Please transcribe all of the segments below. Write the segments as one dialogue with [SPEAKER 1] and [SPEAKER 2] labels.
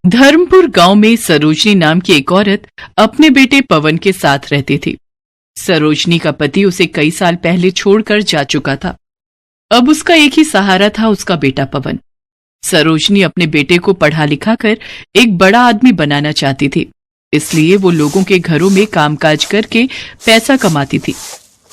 [SPEAKER 1] धर्मपुर गांव में सरोजनी नाम की एक औरत अपने बेटे पवन के साथ रहती थी। सरोजनी का पति उसे कई साल पहले छोड़कर जा चुका था। अब उसका एक ही सहारा था, उसका बेटा पवन। सरोजनी अपने बेटे को पढ़ा लिखा कर एक बड़ा आदमी बनाना चाहती थी, इसलिए वो लोगों के घरों में कामकाज करके पैसा कमाती थी।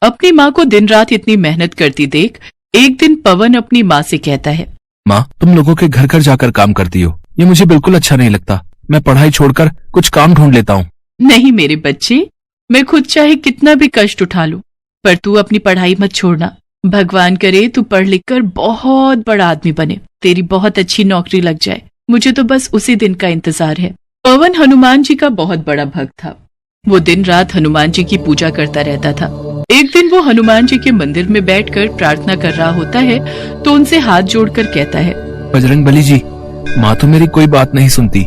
[SPEAKER 1] अपनी माँ को दिन रात इतनी मेहनत करती देख एक दिन पवन अपनी माँ से कहता है,
[SPEAKER 2] माँ, तुम लोगों के घर घर जाकर काम करती हो, ये मुझे बिल्कुल अच्छा नहीं लगता। मैं पढ़ाई छोड़कर कुछ काम ढूंढ लेता हूँ।
[SPEAKER 1] नहीं मेरे बच्चे, मैं खुद चाहे कितना भी कष्ट उठा लूं, पर तू अपनी पढ़ाई मत छोड़ना। भगवान करे तू पढ़ लिख कर बहुत बड़ा आदमी बने, तेरी बहुत अच्छी नौकरी लग जाए। मुझे तो बस उसी दिन का इंतजार है। पवन हनुमान जी का बहुत बड़ा भक्त था। वो दिन रात हनुमान जी की पूजा करता रहता था। एक दिन वो हनुमान जी के मंदिर में बैठकर प्रार्थना कर रहा होता है तो उनसे हाथ जोड़कर कहता है,
[SPEAKER 2] बजरंगबली जी, माँ तो मेरी कोई बात नहीं सुनती।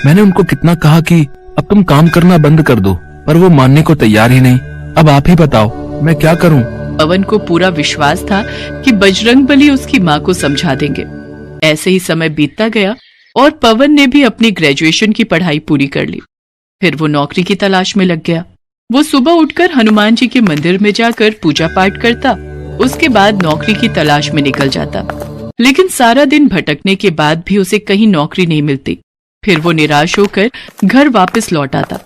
[SPEAKER 2] मैंने उनको कितना कहा कि अब तुम काम करना बंद कर दो, पर वो मानने को तैयार ही नहीं। अब आप ही बताओ मैं क्या करूं?
[SPEAKER 1] पवन को पूरा विश्वास था कि बजरंगबली उसकी माँ को समझा देंगे। ऐसे ही समय बीतता गया और पवन ने भी अपनी ग्रेजुएशन की पढ़ाई पूरी कर ली। फिर वो नौकरी की तलाश में लग गया। वो सुबह उठकर हनुमान जी के मंदिर में जाकर पूजा पाठ करता, उसके बाद नौकरी की तलाश में निकल जाता। लेकिन सारा दिन भटकने के बाद भी उसे कहीं नौकरी नहीं मिलती। फिर वो निराश होकर घर वापस लौट आता।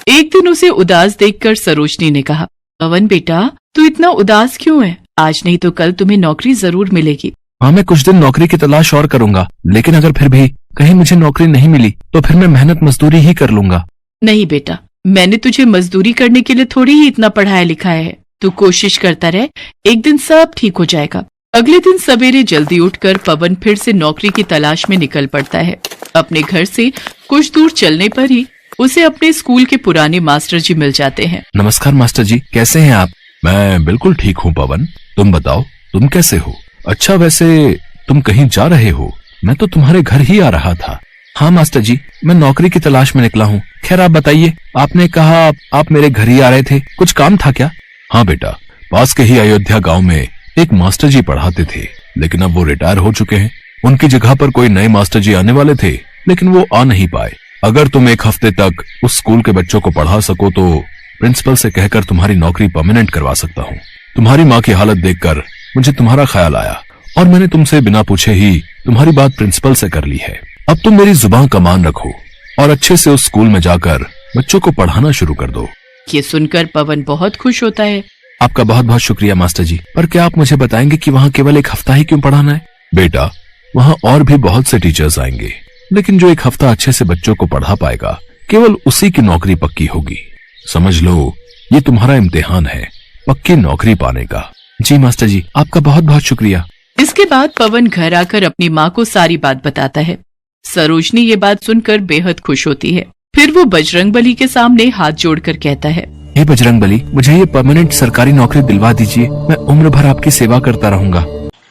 [SPEAKER 1] एक दिन उसे उदास देखकर सरोजनी ने कहा, पवन बेटा, तू इतना उदास क्यों है? आज नहीं तो कल तुम्हें नौकरी जरूर मिलेगी।
[SPEAKER 2] हाँ, मैं कुछ दिन नौकरी की तलाश और करूंगा, लेकिन अगर फिर भी कहीं मुझे नौकरी नहीं मिली तो फिर मैं मेहनत मजदूरी ही कर लूंगा।
[SPEAKER 1] नहीं बेटा, मैंने तुझे मजदूरी करने के लिए थोड़ी ही इतना पढ़ाया लिखाया है। तू कोशिश करता रहे, एक दिन सब ठीक हो जाएगा। अगले दिन सवेरे जल्दी उठकर पवन फिर से नौकरी की तलाश में निकल पड़ता है। अपने घर से कुछ दूर चलने पर ही उसे अपने स्कूल के पुराने मास्टर जी मिल जाते हैं।
[SPEAKER 2] नमस्कार मास्टर जी, कैसे हैं आप? मैं बिल्कुल ठीक हूँ पवन, तुम बताओ तुम कैसे हो? अच्छा, वैसे तुम कहीं जा रहे हो? मैं तो तुम्हारे घर ही आ रहा था। हाँ मास्टर जी, मैं नौकरी की तलाश में निकला हूँ। खैर आप बताइए, आपने कहा आप मेरे घर ही आ रहे थे, कुछ काम था क्या? हाँ बेटा, पास के ही अयोध्या गांव में एक मास्टर जी पढ़ाते थे, लेकिन अब वो रिटायर हो चुके हैं। उनकी जगह पर कोई नए मास्टर जी आने वाले थे, लेकिन वो आ नहीं पाए। अगर तुम एक हफ्ते तक उस स्कूल के बच्चों को पढ़ा सको तो प्रिंसिपल से कहकर तुम्हारी नौकरी परमानेंट करवा सकता हूँ। तुम्हारी माँ की हालत देखकर मुझे तुम्हारा ख्याल आया और मैंने तुमसे बिना पूछे ही तुम्हारी बात प्रिंसिपल से कर ली है। अब तुम मेरी जुबान का मान रखो और अच्छे से उस स्कूल में जाकर बच्चों को पढ़ाना शुरू कर दो।
[SPEAKER 1] ये सुनकर पवन बहुत खुश होता है।
[SPEAKER 2] आपका बहुत बहुत शुक्रिया मास्टर जी, पर क्या आप मुझे बताएंगे कि वहाँ केवल एक हफ्ता ही क्यों पढ़ाना है? बेटा, वहाँ और भी बहुत से टीचर्स आएंगे, लेकिन जो एक हफ्ता अच्छे से बच्चों को पढ़ा पाएगा केवल उसी की नौकरी पक्की होगी। समझ लो, ये तुम्हारा इम्तिहान है पक्की नौकरी पाने का। जी मास्टर जी, आपका बहुत बहुत शुक्रिया।
[SPEAKER 1] इसके बाद पवन घर आकर अपनी माँ को सारी बात बताता है। सरोजनी ये बात सुनकर बेहद खुश होती है। फिर वो बजरंगबली के सामने हाथ जोड़कर कहता है,
[SPEAKER 2] हे बजरंगबली, मुझे ये परमानेंट सरकारी नौकरी दिलवा दीजिए। मैं उम्र भर आपकी सेवा करता रहूंगा।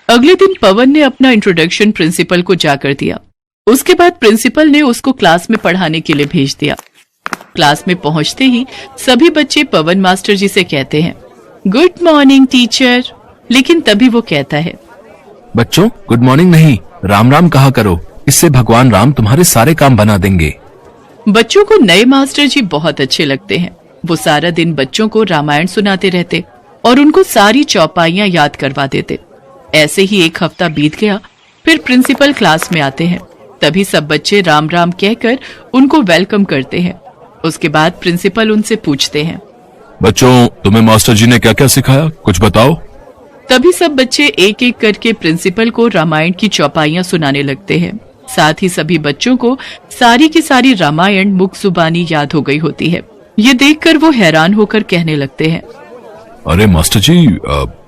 [SPEAKER 1] अगले दिन पवन ने अपना इंट्रोडक्शन प्रिंसिपल को जाकर दिया। उसके बाद प्रिंसिपल ने उसको क्लास में पढ़ाने के लिए भेज दिया। क्लास में पहुंचते ही सभी बच्चे पवन मास्टर जी से कहते हैं, गुड मॉर्निंग टीचर। लेकिन तभी वो कहता है,
[SPEAKER 2] बच्चों, गुड मॉर्निंग नहीं, राम राम कहा करो, इससे भगवान राम तुम्हारे सारे काम बना देंगे।
[SPEAKER 1] बच्चों को नए मास्टर जी बहुत अच्छे लगते हैं। वो सारा दिन बच्चों को रामायण सुनाते रहते और उनको सारी चौपाइयां याद करवा देते। ऐसे ही एक हफ्ता बीत गया। फिर प्रिंसिपल क्लास में आते हैं। तभी सब बच्चे राम राम कहकर उनको वेलकम करते हैं। उसके बाद प्रिंसिपल उनसे पूछते हैं,
[SPEAKER 2] बच्चों, तुम्हें मास्टर जी ने क्या क्या सिखाया, कुछ बताओ।
[SPEAKER 1] तभी सब बच्चे एक एक करके प्रिंसिपल को रामायण की चौपाइयां सुनाने लगते हैं। साथ ही सभी बच्चों को सारी की सारी रामायण मुख जुबानी याद हो गई होती है। ये देखकर वो हैरान होकर कहने लगते हैं,
[SPEAKER 2] अरे मास्टर जी,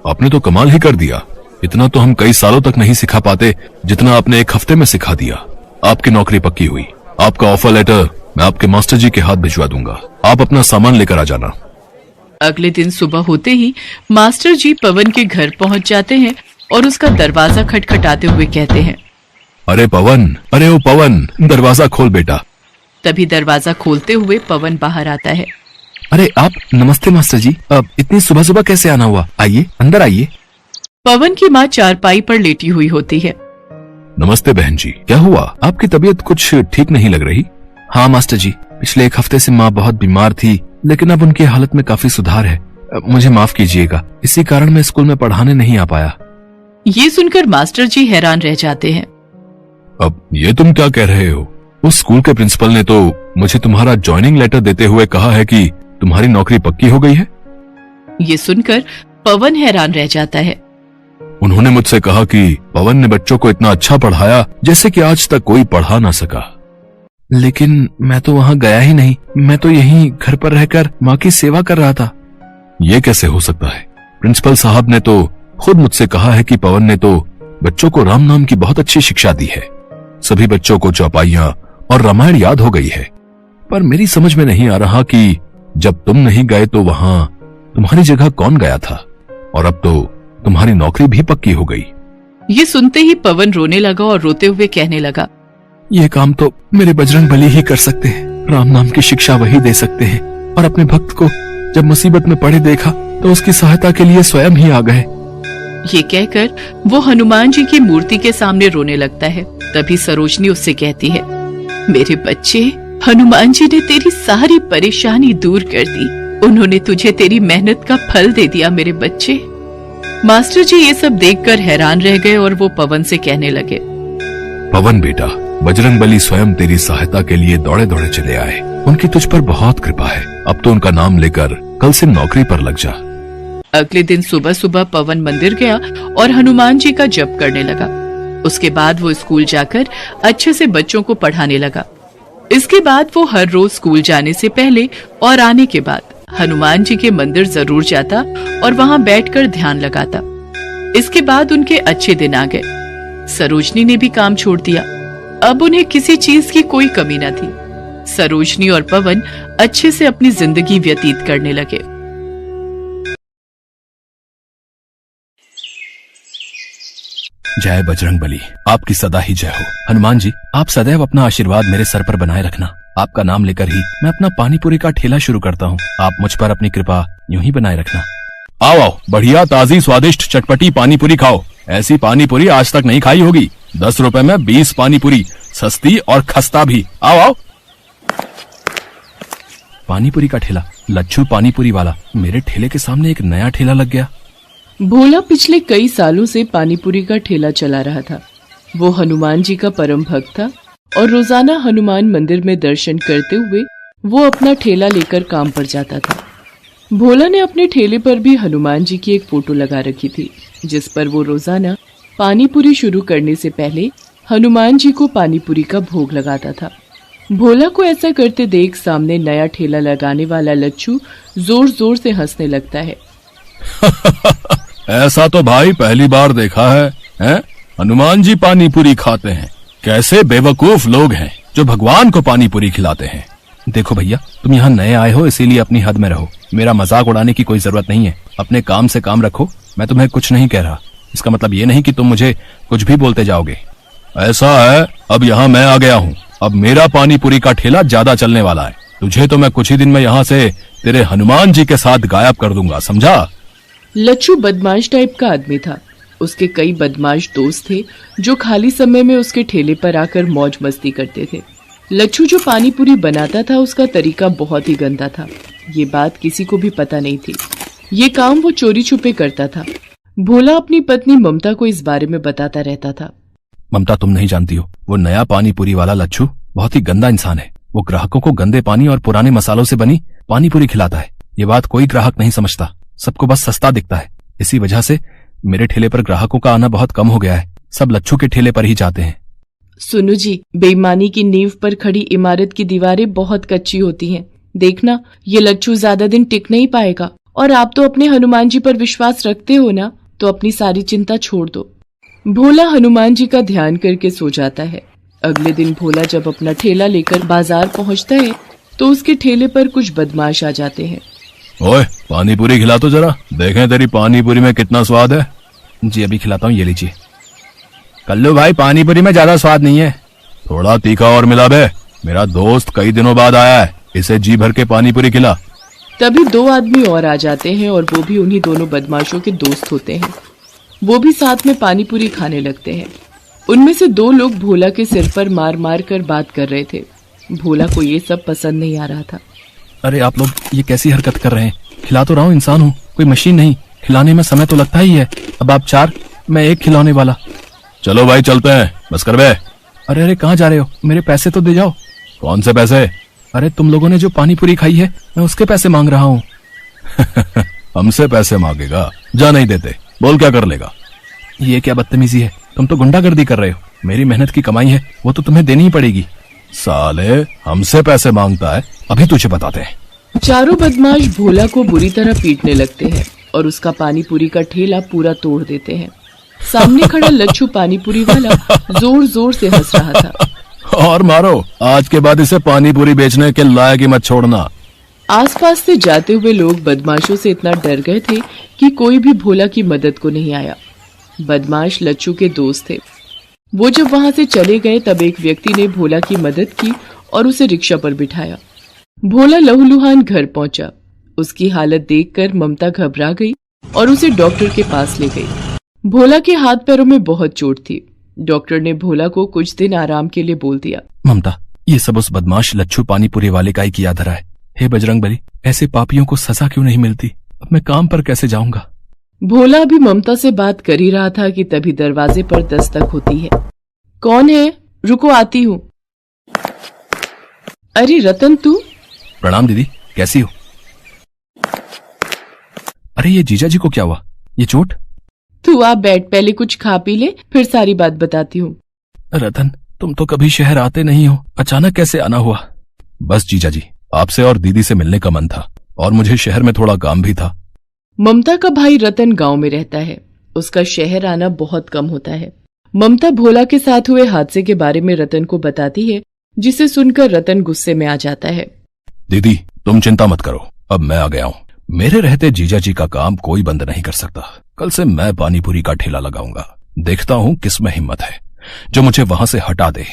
[SPEAKER 2] आपने तो कमाल ही कर दिया। इतना तो हम कई सालों तक नहीं सिखा पाते जितना आपने एक हफ्ते में सिखा दिया। आपकी नौकरी पक्की हुई। आपका ऑफर लेटर मैं आपके मास्टर जी के हाथ भिजवा दूंगा। आप अपना सामान लेकर आ जाना।
[SPEAKER 1] अगले दिन सुबह होते ही मास्टर जी पवन के घर पहुंच जाते हैं और उसका दरवाजा खटखटाते हुए कहते हैं,
[SPEAKER 2] अरे पवन, अरे ओ पवन, दरवाजा खोल बेटा।
[SPEAKER 1] तभी दरवाजा खोलते हुए पवन बाहर आता है।
[SPEAKER 2] अरे आप, नमस्ते मास्टर जी, अब इतनी सुबह सुबह कैसे आना हुआ? आइए, अंदर आइए।
[SPEAKER 1] पवन की माँ चारपाई पर लेटी हुई होती है।
[SPEAKER 2] नमस्ते बहन जी, क्या हुआ? आपकी तबीयत कुछ ठीक नहीं लग रही। हाँ मास्टर जी, पिछले 1 हफ्ते से माँ बहुत बीमार थी, लेकिन अब उनकी हालत में काफी सुधार है। मुझे माफ कीजिएगा, इसी कारण मैं स्कूल में पढ़ाने नहीं आ पाया।
[SPEAKER 1] ये सुनकर मास्टर जी हैरान रह जाते हैं।
[SPEAKER 2] अब ये तुम क्या कह रहे हो? उस स्कूल के प्रिंसिपल ने तो मुझे तुम्हारा ज्वाइनिंग लेटर देते हुए कहा है कि तुम्हारी नौकरी पक्की हो गई है।
[SPEAKER 1] ये सुनकर पवन हैरान रह जाता है।
[SPEAKER 2] उन्होंने मुझसे कहा कि पवन ने बच्चों को इतना अच्छा पढ़ाया जैसे कि आज तक कोई पढ़ा ना सका। लेकिन मैं तो वहाँ गया ही नहीं, मैं तो यहीं घर पर रहकर माँ की सेवा कर रहा था। ये कैसे हो सकता है? प्रिंसिपल साहब ने तो खुद मुझसे कहा है कि पवन ने तो बच्चों को राम नाम की बहुत अच्छी शिक्षा दी है। सभी बच्चों को चौपाइयां और रामायण याद हो गई है। पर मेरी समझ में नहीं आ रहा कि जब तुम नहीं गए तो वहाँ तुम्हारी जगह कौन गया था, और अब तो तुम्हारी नौकरी भी पक्की हो गई।
[SPEAKER 1] ये सुनते ही पवन रोने लगा और रोते हुए कहने लगा,
[SPEAKER 2] ये काम तो मेरे बजरंगबली ही कर सकते हैं। राम नाम की शिक्षा वही दे सकते हैं, और अपने भक्त को जब मुसीबत में पड़े देखा तो उसकी सहायता के लिए स्वयं ही आ गए।
[SPEAKER 1] ये कहकर वो हनुमान जी की मूर्ति के सामने रोने लगता है। तभी सरोजनी उससे कहती है, मेरे बच्चे, हनुमान जी ने तेरी सारी परेशानी दूर कर दी। उन्होंने तुझे तेरी मेहनत का फल दे दिया मेरे बच्चे। मास्टर जी ये सब देखकर हैरान रह गए और वो पवन से कहने लगे,
[SPEAKER 2] पवन बेटा, बजरंगबली स्वयं तेरी सहायता के लिए दौड़े दौड़े चले आए। उनकी तुझ पर बहुत कृपा है। अब तो उनका नाम लेकर कल से नौकरी पर लग जा।
[SPEAKER 1] अगले दिन सुबह सुबह पवन मंदिर गया और हनुमान जी का जप करने लगा। उसके बाद वो स्कूल जाकर अच्छे से बच्चों को पढ़ाने लगा। इसके बाद वो हर रोज स्कूल जाने से पहले और आने के बाद हनुमान जी के मंदिर जरूर जाता और वहाँ बैठकर ध्यान लगाता। इसके बाद उनके अच्छे दिन आ गए। सरोजनी ने भी काम छोड़ दिया। अब उन्हें किसी चीज की कोई कमी न थी। सरोजनी और पवन अच्छे से अपनी जिंदगी व्यतीत करने लगे।
[SPEAKER 2] जय बजरंगबली, आपकी सदा ही जय हो। हनुमान जी, आप सदैव अपना आशीर्वाद मेरे सर पर बनाए रखना। आपका नाम लेकर ही मैं अपना पानीपुरी का ठेला शुरू करता हूँ। आप मुझ पर अपनी कृपा यूं ही बनाए रखना। आओ आओ, बढ़िया ताजी स्वादिष्ट चटपटी पानीपुरी खाओ। ऐसी पानीपुरी आज तक नहीं खाई होगी। 10 रुपए में 20 पानीपुरी, सस्ती और खस्ता भी। आओ आओ। पानीपुरी का ठेला, लच्छू पानीपुरी वाला। मेरे ठेले के सामने एक नया ठेला लग गया।
[SPEAKER 1] भोला पिछले कई सालों से पानीपुरी का ठेला चला रहा था। वो हनुमान जी का परम भक्त था और रोजाना हनुमान मंदिर में दर्शन करते हुए वो अपना ठेला लेकर काम पर जाता था। भोला ने अपने ठेले पर भी हनुमान जी की एक फोटो लगा रखी थी, जिस पर वो रोजाना पानीपुरी शुरू करने से पहले हनुमान जी को पानीपुरी का भोग लगाता था। भोला को ऐसा करते देख सामने नया ठेला लगाने वाला लच्छू जोर जोर से हंसने लगता है।
[SPEAKER 2] ऐसा तो भाई पहली बार देखा है? हनुमान जी पानीपुरी खाते हैं। कैसे बेवकूफ लोग हैं जो भगवान को पानीपुरी खिलाते हैं। देखो भैया, तुम यहाँ नए आए हो, इसीलिए अपनी हद में रहो। मेरा मजाक उड़ाने की कोई जरूरत नहीं है। अपने काम से काम रखो। मैं तुम्हें कुछ नहीं कह रहा। इसका मतलब ये नहीं कि तुम मुझे कुछ भी बोलते जाओगे। ऐसा है, अब यहाँ मैं आ गया हूँ। अब मेरा पानीपुरी का ठेला ज्यादा चलने वाला है। तुझे तो मैं कुछ ही दिन में यहाँ से तेरे हनुमान जी के साथ गायब कर दूंगा, समझा?
[SPEAKER 1] लच्छू बदमाश टाइप का आदमी था। उसके कई बदमाश दोस्त थे जो खाली समय में उसके ठेले पर आकर मौज मस्ती करते थे। लच्छू जो पानीपुरी बनाता था उसका तरीका बहुत ही गंदा था। ये बात किसी को भी पता नहीं थी। ये काम वो चोरी छुपे करता था। भोला अपनी पत्नी ममता को इस बारे में बताता रहता था।
[SPEAKER 2] ममता, तुम नहीं जानती हो, वो नया पानीपुरी वाला लच्छू बहुत ही गंदा इंसान है। वो ग्राहकों को गंदे पानी और पुराने मसालों से बनी पानीपुरी खिलाता है। ये बात कोई ग्राहक नहीं समझता। सबको बस सस्ता दिखता है। इसी वजह से मेरे ठेले पर ग्राहकों का आना बहुत कम हो गया है। सब लच्छू के ठेले पर ही जाते हैं।
[SPEAKER 1] सुनो जी, बेईमानी की नींव पर खड़ी इमारत की दीवारें बहुत कच्ची होती हैं। देखना, ये लच्छू ज्यादा दिन टिक नहीं पाएगा। और आप तो अपने हनुमान जी पर विश्वास रखते हो ना, तो अपनी सारी चिंता छोड़ दो। भोला हनुमान जी का ध्यान करके सो जाता है। अगले दिन भोला जब अपना ठेला लेकर बाजार पहुंचता है तो उसके ठेले पर कुछ बदमाश आ जाते हैं।
[SPEAKER 2] ओए, पानीपुरी खिला तो जरा, देखें तेरी पानीपुरी में कितना स्वाद है। जी अभी खिलाता हूँ, ये लीजिए। कल्लू भाई, पानीपुरी में ज्यादा स्वाद नहीं है। थोड़ा तीखा और मिला बे। मेरा दोस्त कई दिनों बाद आया है, इसे जी भर के पानीपुरी खिला।
[SPEAKER 1] तभी 2 आदमी और आ जाते हैं और वो भी उन्हीं दोनों बदमाशों के दोस्त होते हैं। वो भी साथ में पानीपुरी खाने लगते हैं। उनमें से 2 लोग भोला के सिर पर मार मार कर बात कर रहे थे। भोला को ये सब पसंद नहीं आ रहा था।
[SPEAKER 2] अरे आप लोग ये कैसी हरकत कर रहे हैं? खिला तो रहा हूँ, इंसान हूँ, कोई मशीन नहीं। खिलाने में समय तो लगता ही है। अब आप 4, मैं 1 खिलाने वाला। चलो भाई चलते हैं, बस कर बे। अरे अरे कहाँ जा रहे हो? मेरे पैसे तो दे जाओ। कौन से पैसे? अरे तुम लोगों ने जो पानी पूरी खाई है, मैं उसके पैसे मांग रहा हूँ। हमसे पैसे मांगेगा? जा नहीं देते। बोल क्या कर लेगा? ये क्या बदतमीजी है? तुम तो गुंडागर्दी कर रहे हो। मेरी मेहनत की कमाई है, वो तो तुम्हें देनी ही पड़ेगी। साले हमसे पैसे मांगता है, अभी तुझे बताते हैं।
[SPEAKER 1] चारों बदमाश भोला को बुरी तरह पीटने लगते हैं और उसका पानी पूरी का ठेला पूरा तोड़ देते हैं। सामने खड़ा लच्छू पानी पूरी वाला जोर जोर से हंस रहा था।
[SPEAKER 2] और मारो, आज के बाद इसे पानी पूरी बेचने के लायक ही मत छोड़ना।
[SPEAKER 1] आसपास से जाते हुए लोग बदमाशों से इतना डर गए थे कि कोई भी भोला की मदद को नहीं आया। बदमाश लच्छू के दोस्त थे। वो जब वहां से चले गए तब एक व्यक्ति ने भोला की मदद की और उसे रिक्शा पर बिठाया। भोला लहूलुहान घर पहुंचा। उसकी हालत देखकर ममता घबरा गई और उसे डॉक्टर के पास ले गई। भोला के हाथ पैरों में बहुत चोट थी। डॉक्टर ने भोला को कुछ दिन आराम के लिए बोल दिया।
[SPEAKER 2] ममता, ये सब उस बदमाश लच्छू पानीपुरी वाले का ही किया धरा है। हे बजरंगबली, ऐसे पापियों को सजा क्यों नहीं मिलती? अब मैं काम पर कैसे जाऊंगा?
[SPEAKER 1] भोला अभी ममता से बात कर ही रहा था कि तभी दरवाजे पर दस्तक होती है। कौन है? रुको, आती हूँ। अरे रतन, तू?
[SPEAKER 2] प्रणाम दीदी, कैसी हो? अरे ये जीजा जी को क्या हुआ? ये चोट?
[SPEAKER 1] तू आप बैठ, पहले कुछ खा पी ले, फिर सारी बात बताती हूँ।
[SPEAKER 2] रतन, तुम तो कभी शहर आते नहीं हो, अचानक कैसे आना हुआ? बस जीजा जी, आपसे और दीदी से मिलने का मन था और मुझे शहर में थोड़ा काम भी था।
[SPEAKER 1] ममता का भाई रतन गांव में रहता है। उसका शहर आना बहुत कम होता है। ममता भोला के साथ हुए हादसे के बारे में रतन को बताती है, जिसे सुनकर रतन गुस्से में आ जाता है।
[SPEAKER 2] दीदी, तुम चिंता मत करो, अब मैं आ गया हूँ। मेरे रहते जीजा जी का काम कोई बंद नहीं कर सकता। कल से मैं पानीपुरी का ठेला लगाऊंगा। देखता हूँ किस में हिम्मत है जो मुझे वहां से हटा दे।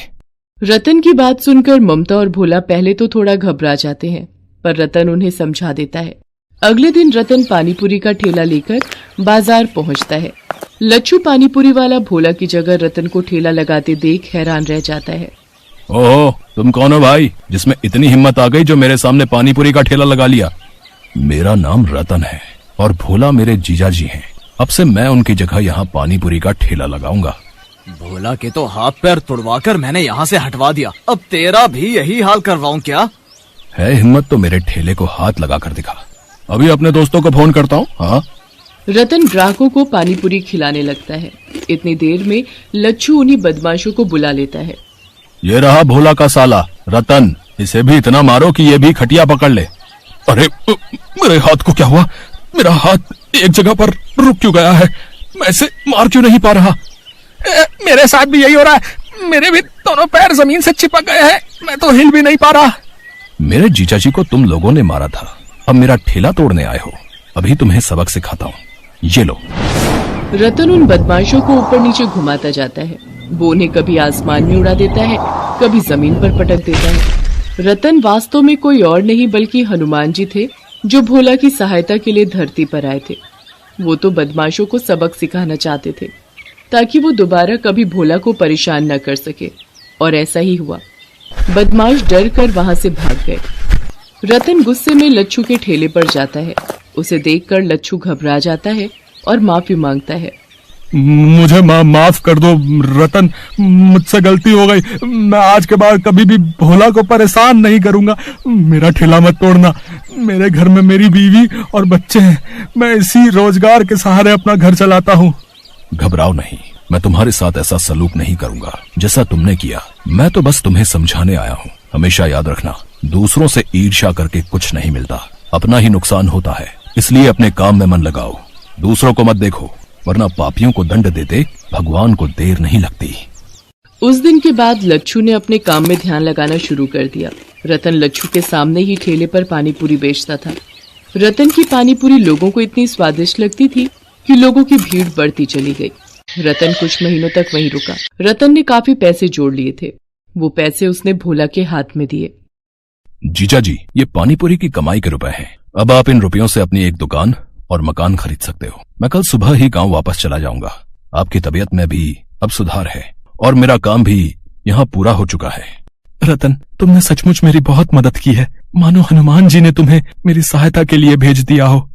[SPEAKER 1] रतन की बात सुनकर ममता और भोला पहले तो थोड़ा घबरा जाते हैं, पर रतन उन्हें समझा देता है। अगले दिन रतन पानीपुरी का ठेला लेकर बाजार पहुंचता है। लच्छू पानीपुरी वाला भोला की जगह रतन को ठेला लगाते देख हैरान रह जाता है।
[SPEAKER 2] ओह, तुम कौन हो भाई, जिसमें इतनी हिम्मत आ गई जो मेरे सामने पानीपुरी का ठेला लगा लिया? मेरा नाम रतन है और भोला मेरे जीजा जी हैं। अब से मैं उनकी जगह यहाँ पानीपुरी का ठेला लगाऊंगा।
[SPEAKER 3] भोला के तो हाथ पैर तुड़वाकर मैंने यहाँ से हटवा दिया, अब तेरा भी यही हाल करवाऊं क्या?
[SPEAKER 2] है हिम्मत तो मेरे ठेले को हाथ लगा कर दिखा। अभी अपने दोस्तों को फोन करता हूँ। हाँ।
[SPEAKER 1] रतन ग्राहकों को पानीपुरी खिलाने लगता है। इतनी देर में लच्छू उन्हीं बदमाशों को बुला लेता है।
[SPEAKER 2] ये रहा भोला का साला रतन, इसे भी इतना मारो कि ये भी खटिया पकड़ ले। अरे मेरे हाथ को क्या हुआ? मेरा हाथ एक जगह पर रुक क्यों गया है? मैं इसे मार क्यों नहीं पा रहा? मेरे साथ भी यही हो रहा है। मेरे भी दोनों पैर जमीन से चिपक गए हैं, मैं तो हिल भी नहीं पा रहा। मेरे जीजा जी को तुम लोगों ने मारा था, अब मेरा ठेला तोड़ने आए हो। अभी तुम्हें सबक सिखाता हूँ, ये लो।
[SPEAKER 1] रतन उन बदमाशों को ऊपर नीचे घुमाता जाता है। वो उन्हें कभी आसमान में उड़ा देता है, कभी जमीन पर पटक देता है। रतन वास्तव में कोई और नहीं बल्कि हनुमान जी थे, जो भोला की सहायता के लिए धरती पर आए थे। वो तो बदमाशों को सबक सिखाना चाहते थे ताकि वो दोबारा कभी भोला को परेशान न कर सके, और ऐसा ही हुआ। बदमाश डर कर वहां से भाग गए। रतन गुस्से में लच्छू के ठेले पर जाता है। उसे देखकर लच्छू घबरा जाता है और माफी मांगता है।
[SPEAKER 2] मुझे माफ कर दो रतन, मुझसे गलती हो गई। मैं आज के बाद कभी भी भोला को परेशान नहीं करूंगा। मेरा ठेला मत तोड़ना। मेरे घर में मेरी बीवी और बच्चे हैं। मैं इसी रोजगार के सहारे अपना घर चलाता हूँ। घबराओ नहीं, मैं तुम्हारे साथ ऐसा सलूक नहीं करूंगा जैसा तुमने किया। मैं तो बस तुम्हें समझाने आया हूँ। हमेशा याद रखना, दूसरों से ईर्ष्या करके कुछ नहीं मिलता, अपना ही नुकसान होता है। इसलिए अपने काम में मन लगाओ, दूसरों को मत देखो, वरना पापियों को दंड देते भगवान को देर नहीं लगती।
[SPEAKER 1] उस दिन के बाद लच्छू ने अपने काम में ध्यान लगाना शुरू कर दिया। रतन लच्छू के सामने ही ठेले पर पानीपुरी बेचता था। रतन की पानीपुरी लोगों को इतनी स्वादिष्ट लगती थी कि लोगों की भीड़ बढ़ती चली गई। रतन कुछ महीनों तक वहीं रुका। रतन ने काफी पैसे जोड़ लिए थे। वो पैसे उसने भोला के हाथ में दिए।
[SPEAKER 2] जीजा जी, ये पानीपुरी की कमाई के रुपए हैं। अब आप इन रुपयों से अपनी एक दुकान और मकान खरीद सकते हो। मैं कल सुबह ही गांव वापस चला जाऊंगा। आपकी तबीयत में भी अब सुधार है और मेरा काम भी यहाँ पूरा हो चुका है। रतन, तुमने सचमुच मेरी बहुत मदद की है, मानो हनुमान जी ने तुम्हें मेरी सहायता के लिए भेज दिया हो।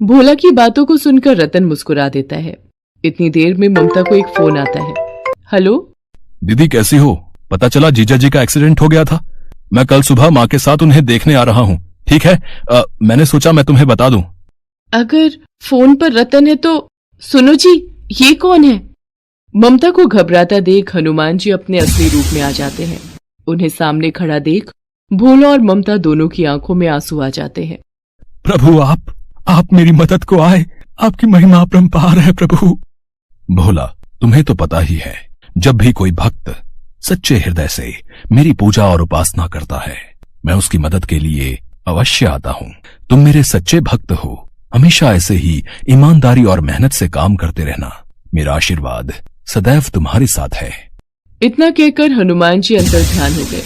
[SPEAKER 1] भोला की बातों को सुनकर रतन मुस्कुरा देता है। इतनी देर में ममता को एक फोन आता है। हेलो
[SPEAKER 2] दीदी, कैसी हो? पता चला जीजा जी का एक्सीडेंट हो गया था। मैं कल सुबह माँ के साथ उन्हें देखने आ रहा हूँ। ठीक है, मैंने सोचा मैं तुम्हें बता दूं।
[SPEAKER 1] अगर फोन पर रतन है तो सुनो जी, ये कौन है? ममता को घबराता देख हनुमान जी अपने असली रूप में आ जाते हैं। उन्हें सामने खड़ा देख भोला और ममता दोनों की आंखों में आंसू आ जाते हैं।
[SPEAKER 2] प्रभु, आप मेरी मदद को आए। आपकी महिमा अपरंपार है प्रभु। भोला, तुम्हें तो पता ही है, जब भी कोई भक्त सच्चे हृदय से मेरी पूजा और उपासना करता है, मैं उसकी मदद के लिए अवश्य आता हूँ। तुम मेरे सच्चे भक्त हो। हमेशा ऐसे ही ईमानदारी और मेहनत से काम करते रहना। मेरा आशीर्वाद सदैव तुम्हारे साथ है।
[SPEAKER 1] इतना कहकर हनुमान जी अंतर ध्यान हो गए।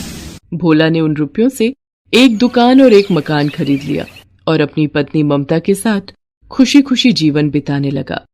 [SPEAKER 1] भोला ने उन रुपयों से एक दुकान और एक मकान खरीद लिया और अपनी पत्नी ममता के साथ खुशी खुशी जीवन बिताने लगा।